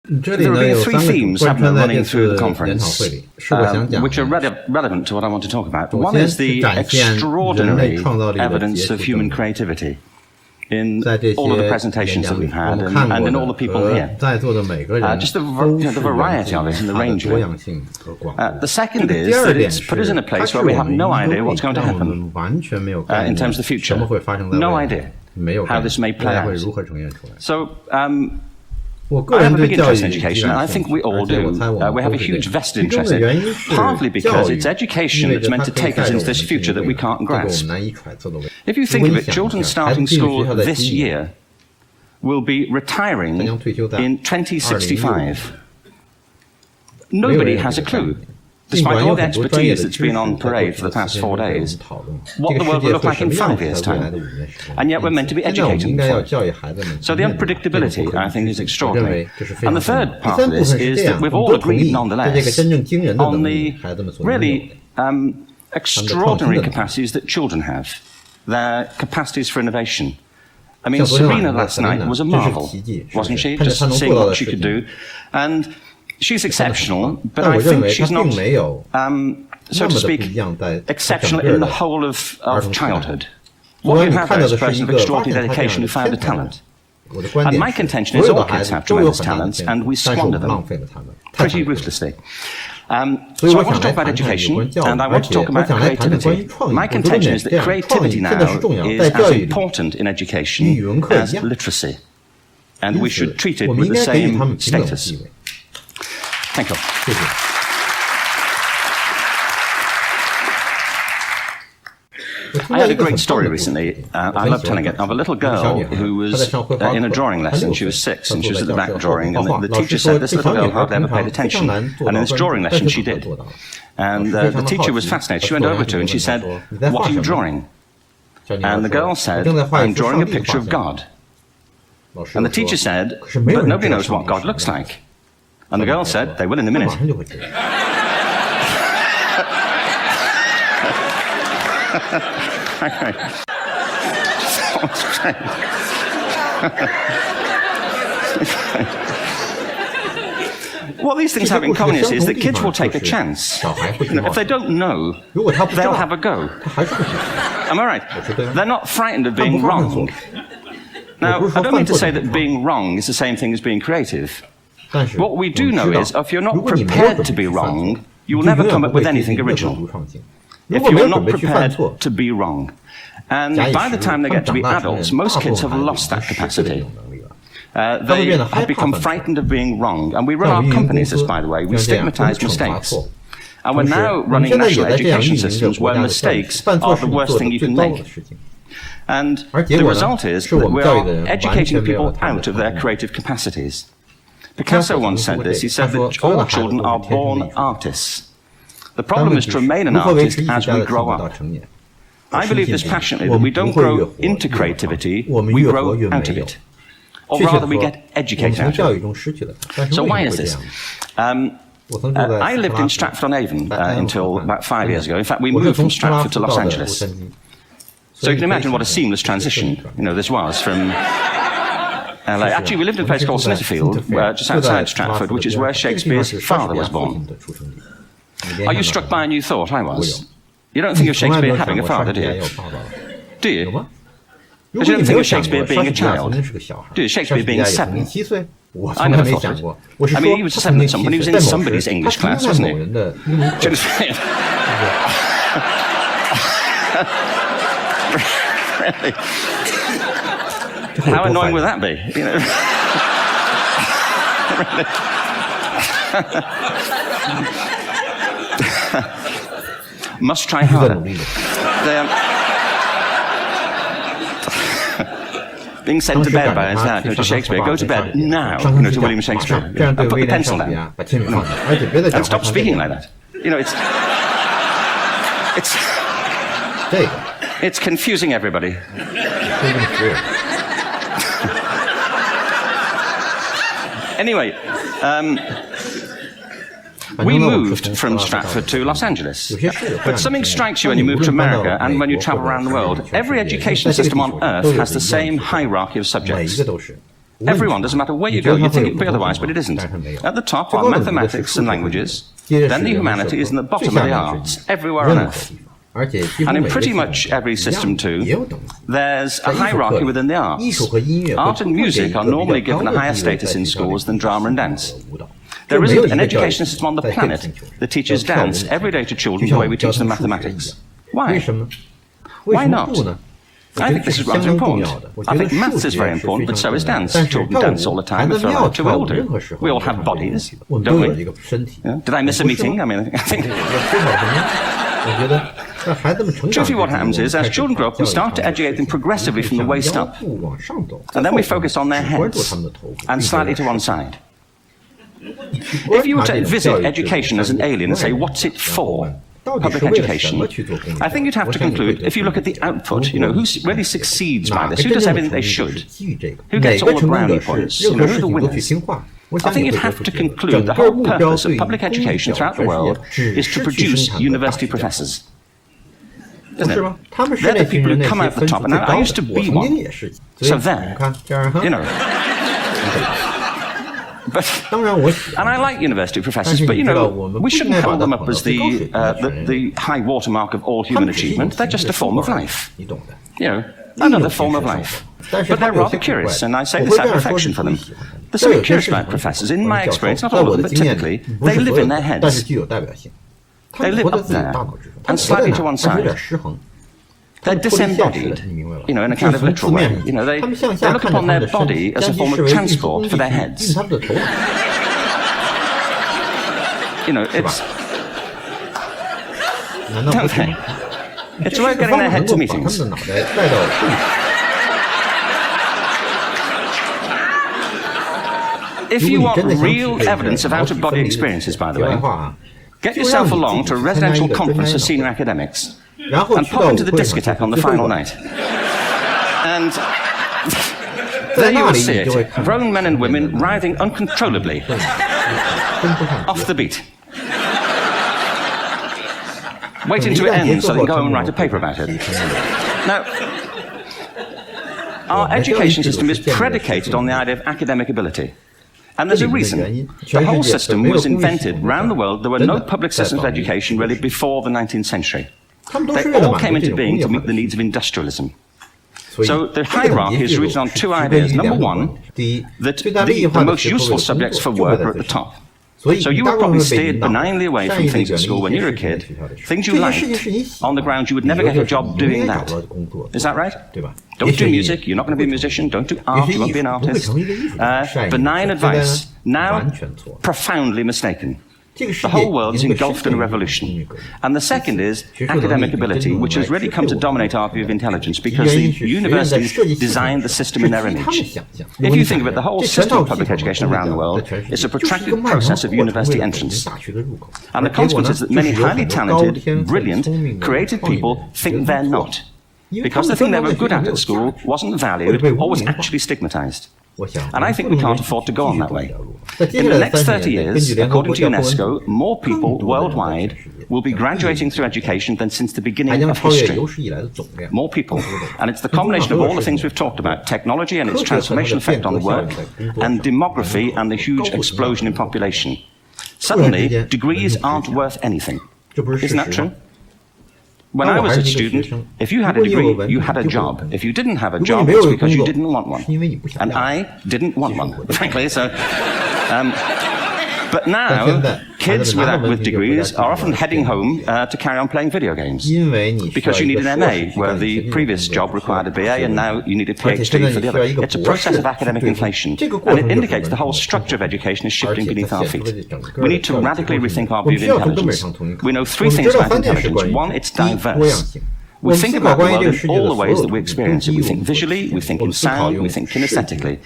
There have been three themes running through the conference, which are relevant to what I want to talk about. One is the extraordinary evidence of human creativity in all of the presentations that we've had and in all the people here. Just the variety of it and the range of it. The second is that it's put us in a place where we have no idea what's going to happen in terms of the future. No idea how this may play out. So, I have a big interest in education, and I think we all do. We have a huge vested interest in it, partly because it's education that's meant to take us into this future that we can't grasp. If you think of it, children starting school this year will be retiring in 2065. Nobody has a clue, despite all the expertise that's been on parade for the past 4 days, what the world will look like in 5 years' time. And yet we're meant to be educating them for it. So the unpredictability, I think, is extraordinary. And the third part of this is that we've all agreed, nonetheless, on the really extraordinary capacities that children have, their capacities for innovation. I mean, Serena last night was a marvel, wasn't she? Just seeing what she could do. And she's exceptional, but I think she's not, so to speak, exceptional in the whole of childhood. What you have there is a person of extraordinary dedication who found a talent. And my contention is all kids have tremendous talents, and we squander them pretty ruthlessly. So I want to talk about education, and I want to talk about creativity. My contention is that creativity now is as important in education as literacy, and we should treat it with the same status. Thank you. I had a great story recently, I love telling it, of a little girl who was in a drawing lesson. She was 6 and she was at the back drawing, and the teacher said this little girl hardly ever paid attention, and in this drawing lesson she did. And the teacher was fascinated. She went over to her and she said, "What are you drawing?" And the girl said, "I'm drawing a picture of God." And the teacher said, "But nobody knows what God looks like." And the girl said, "They will in a minute." What these things have in common is that kids will take a chance. If they don't know, they'll have a go. Am I right? They're not frightened of being wrong. Now, I don't mean to say that being wrong is the same thing as being creative. What we do know is, if you're not prepared to be wrong, you will never come up with anything original. If you're not prepared to be wrong. And by the time they get to be adults, most kids have lost that capacity. They have become frightened of being wrong. And we run our companies this, by the way. We stigmatize mistakes. And we're now running national education systems where mistakes are the worst thing you can make. And the result is that we are educating people out of their creative capacities. Picasso once said this. He said that all children are born artists. The problem is to remain an artist as we grow up. I believe this passionately that we don't grow into creativity, we grow out of it. Or rather, we get educated out of it. So why is this? I lived in Stratford-on-Avon until about 5 years ago. In fact, we moved from Stratford to Los Angeles. So you can imagine what a seamless transition this was from LA. Actually, we lived in a place called Snitterfield, just outside Stratford, which is where Shakespeare's father was born. Are you struck by a new thought? I was. You don't think of Shakespeare having a father, do you? Do you? But you don't think of Shakespeare being a child? Do you? Shakespeare being 7? I never thought of it. I mean, he was 7 at some point. He was in somebody's English class, wasn't he? Really? How annoying would that be? Must try harder. Being sent to bed by his dad, to Shakespeare, go to bed now, to William Shakespeare. And put the pencil down. And stop speaking like that. It's confusing everybody. Anyway, we moved from Stratford to Los Angeles. But something strikes you when you move to America and when you travel around the world. Every education system on earth has the same hierarchy of subjects. Everyone, doesn't matter where you go, you'd think it would be otherwise, but it isn't. At the top are mathematics and languages, then the humanities, and at the bottom are the arts, everywhere on Earth. And in pretty much every system too, there's a hierarchy within the arts. Art and music are normally given a higher status in schools than drama and dance. There isn't an education system on the planet that teaches dance every day to children the way we teach them mathematics. Why? Why not? I think this is rather important. I think maths is very important, but so is dance. Children dance all the time, if they're allowed to, we all do. We all have bodies, don't we? Did I miss a meeting? I mean, I think... Truthfully, what happens is, as children grow up, we start to educate them progressively from the waist up. And then we focus on their heads, and slightly to one side. If you were to visit education as an alien and say, what's it for? Public education, I think you'd have to conclude, if you look at the output, who really succeeds by this, who does everything they should, who gets all the brownie points, who are the winners. I think you'd have to conclude the whole purpose of public education throughout the world is to produce university professors. Isn't it? They're the people who come out the top, and I used to be one. So there, But, and I like university professors, but we shouldn't hold them up as the high watermark of all human achievement. They're just a form of life. Another form of life. But they're rather curious, and I say this out of affection for them. There's something curious about professors. In my experience, not all of them, but typically, they live in their heads. They live up there, and slightly to one side. They're disembodied, in a kind of literal way. They look upon their body as a form of transport for their heads. It's... Don't they? It's a way of getting their head to meetings. If you want real evidence of out-of-body experiences, by the way, get yourself along to a residential conference for senior academics. And pop into the discotheque on the final night. And there you will see it. Grown men and women writhing uncontrollably off the beat. Waiting to end so they can go home and write a paper about it. Now, our education system is predicated on the idea of academic ability. And there's a reason. The whole system was invented around the world. There were no public systems of education really before the 19th century. They all came into being to meet the needs of industrialism. So the hierarchy is rooted on two ideas. Number one, that the most useful subjects for work are at the top. So you were probably steered benignly away from things at school when you were a kid, things you liked, on the ground you would never get a job doing that. Is that right? Don't do music, you're not going to be a musician. Don't do art, you won't be an artist. Benign advice, now profoundly mistaken. The whole world is engulfed in a revolution. And the second is academic ability, which has really come to dominate our view of intelligence because the universities designed the system in their image. If you think of it, the whole system of public education around the world is a protracted process of university entrance. And the consequence is that many highly talented, brilliant, creative people think they're not. Because the thing they were good at school wasn't valued or was actually stigmatized. And I think we can't afford to go on that way. In the next 30 years, according to UNESCO, more people worldwide will be graduating through education than since the beginning of history. More people. And it's the combination of all the things we've talked about, technology and its transformational effect on work, and demography and the huge explosion in population. Suddenly, degrees aren't worth anything. Isn't that true? When I was a student, if you had a degree, you had a job. If you didn't have a job, it's because you didn't want one. And I didn't want one, frankly. So, but now, kids with degrees are often heading home to carry on playing video games. Because you need an MA, where the previous job required a BA, and now you need a PhD for the other. It's a process of academic inflation. And it indicates the whole structure of education is shifting beneath our feet. We need to radically rethink our view of intelligence. We know three things about intelligence. One, it's diverse. We think about the world in all the ways that we experience it. We think visually, we think in sound, we think kinesthetically,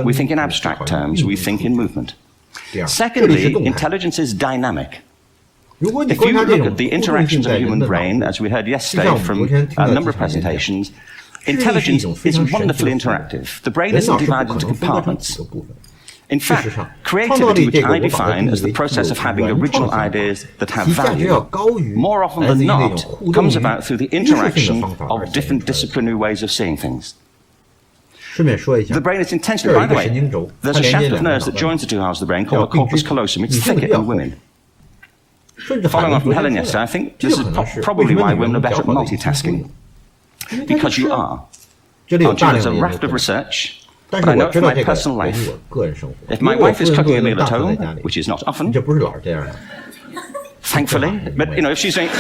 we think in abstract terms, we think in movement. Secondly, intelligence is dynamic. If you look at the interactions of the human brain, as we heard yesterday from a number of presentations, intelligence is wonderfully interactive. The brain isn't divided into compartments. In fact, creativity, which I define as the process of having original ideas that have value, more often than not, comes about through the interaction of different disciplinary ways of seeing things. The brain is intentionally, by the way, there's a shaft of nerves that joins the two halves of the brain called the corpus callosum. It's thicker in women. Following on from Helen yesterday, I think this is probably why women are better at multitasking. Because you are. Aren't you? There's a raft of research. But I know it from my personal life. If my wife is cooking a meal at home, which is not often, thankfully, but if she's doing...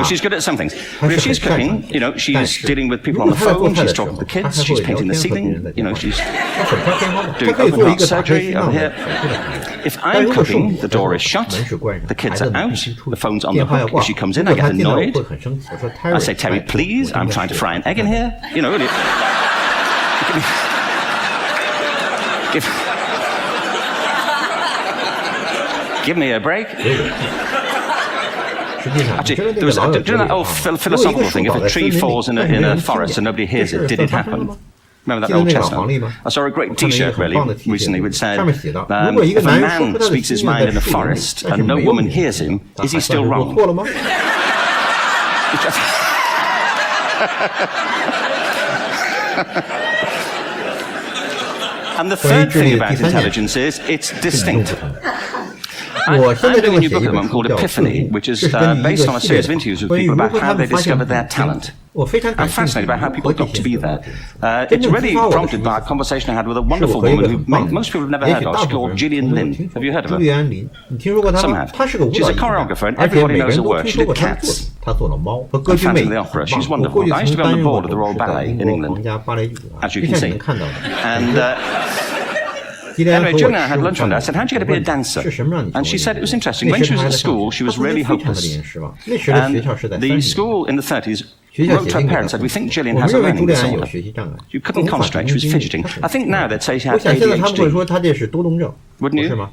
she's good at some things. But if she's cooking, she's dealing with people on the phone, she's talking to the kids, she's painting the ceiling, she's doing open heart surgery over here. If I'm cooking, the door is shut, the kids are out, the phone's on the hook. If she comes in, I get annoyed. I say, Terry, please, I'm trying to fry an egg in here. Give me a break. Actually, there was during that old philosophical thing, if a tree falls in a forest and nobody hears it, did it happen? Remember that old chestnut? I saw a great T-shirt recently which said, if a man speaks his mind in the forest and no woman hears him, is he still wrong? And the third thing about intelligence is it's distinct. I'm doing a new book at the moment called Epiphany, which is based on a series of interviews with people about how they discovered their talent. I'm fascinated by how people got to be there. It's really prompted by a conversation I had with a wonderful woman who most people have never heard of. She's called Gillian Lynn. Have you heard of her? Some have. She's a choreographer and everybody knows her work. She did Cats and Phantom of the Opera. She's wonderful. I used to be on the board of the Royal Ballet in England, as you can see. And... anyway, Julie and I had lunch one day. I said, how'd you get to be a dancer? And she said it was interesting. When she was at school, she was really hopeless. And the school in the 30s wrote to her parents and said, we think Gillian has a learning disorder. You couldn't concentrate, she was fidgeting. I think now they'd say she had ADHD. Wouldn't you?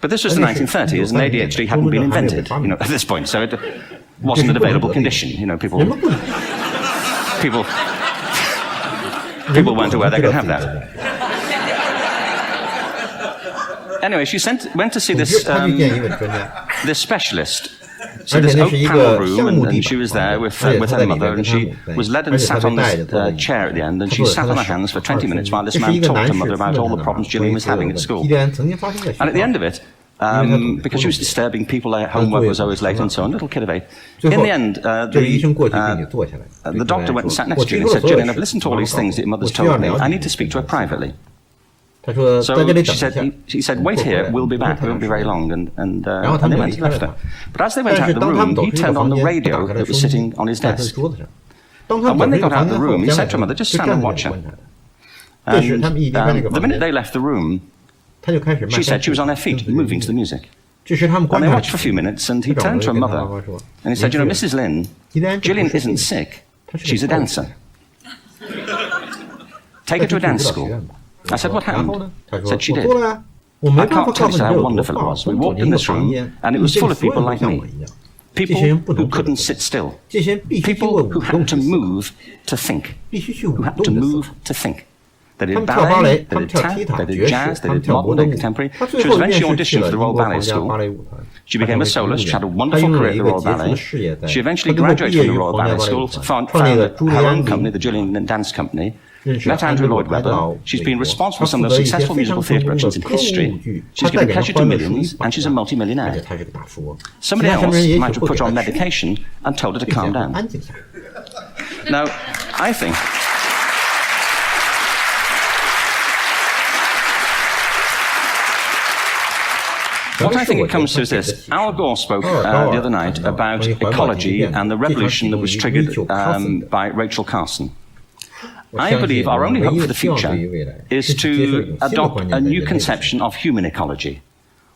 But this was the 1930s and ADHD hadn't been invented, at this point. So it wasn't an available condition. People weren't aware they could have that. Anyway, she went to see this specialist. So this oak panel room, and she was there with her mother, and she was led and sat on this chair at the end, and she sat on her hands for 20 minutes while this man talked to her mother about all the problems Gillian was having at school. And at the end of it, because she was disturbing people, her homework was always late and so on, little kid of 8. In the end, the doctor went and sat next to Gillian and said, Gillian, I've listened to all these things that your mother's told me. I need to speak to her privately. So she said, wait here, we'll be back, we won't be very long, and they went and left her. But as they went out of the room, he turned on the radio that was sitting on his desk. And when they got out of the room, he said to her mother, just stand and watch her. And the minute they left the room, she said she was on her feet, moving to the music. And they watched for a few minutes, and he turned to her mother, and he said, Mrs. Lynn, Gillian isn't sick, she's a dancer. Take her to a dance school. I said, what happened? Said she did. I can't tell you how wonderful it was. We walked in this room, and it was full of people like me. People who couldn't sit still. People who had to move to think. Who had to move to think. They did ballet, they did tap, they did jazz, they did modern, they did contemporary. She was eventually auditioned for the Royal Ballet School. She became a soloist, she had a wonderful career at the Royal Ballet. She eventually graduated from the Royal Ballet School, founded her own company, the Gillian Dance Company, met Andrew Lloyd Webber. She's been responsible for some of the successful musical theatre productions in history. She's given pleasure to millions, and she's a multi-millionaire. Somebody else might have put her on medication and told her to calm down. Now, I think... What I think it comes to is this. Al Gore spoke the other night about ecology and the revolution that was triggered by Rachel Carson. I believe our only hope for the future is to adopt a new conception of human ecology,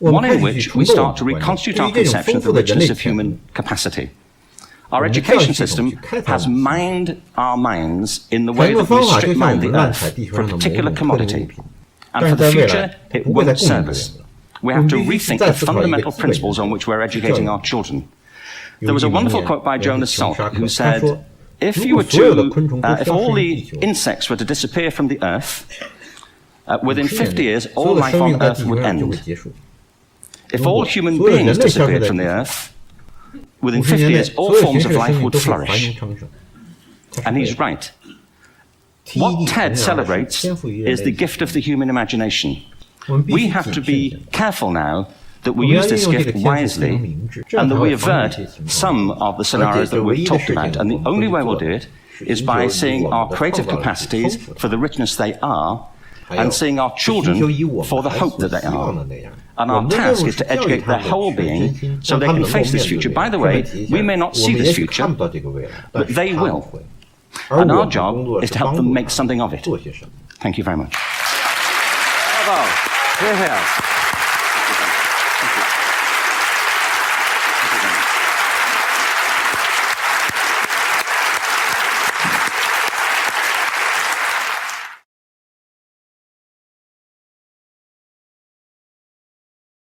one in which we start to reconstitute our conception of the richness of human capacity. Our education system has mined our minds in the way that we strip mine the earth for a particular commodity, and for the future it won't serve us. We have to rethink the fundamental principles on which we're educating our children. There was a wonderful quote by Jonas Salk who said, if all the insects were to disappear from the earth, within 50 years, all life on earth would end. If all human beings disappeared from the earth, within 50 years, all forms of life would flourish. And he's right. What TED celebrates is the gift of the human imagination. We have to be careful now that we use this gift wisely and that we avert some of the scenarios that we've talked about. And the only way we'll do it is by seeing our creative capacities for the richness they are and seeing our children for the hope that they are. And our task is to educate their whole being so they can face this future. By the way, we may not see this future, but they will. And our job is to help them make something of it. Thank you very much. Bravo. Here, here.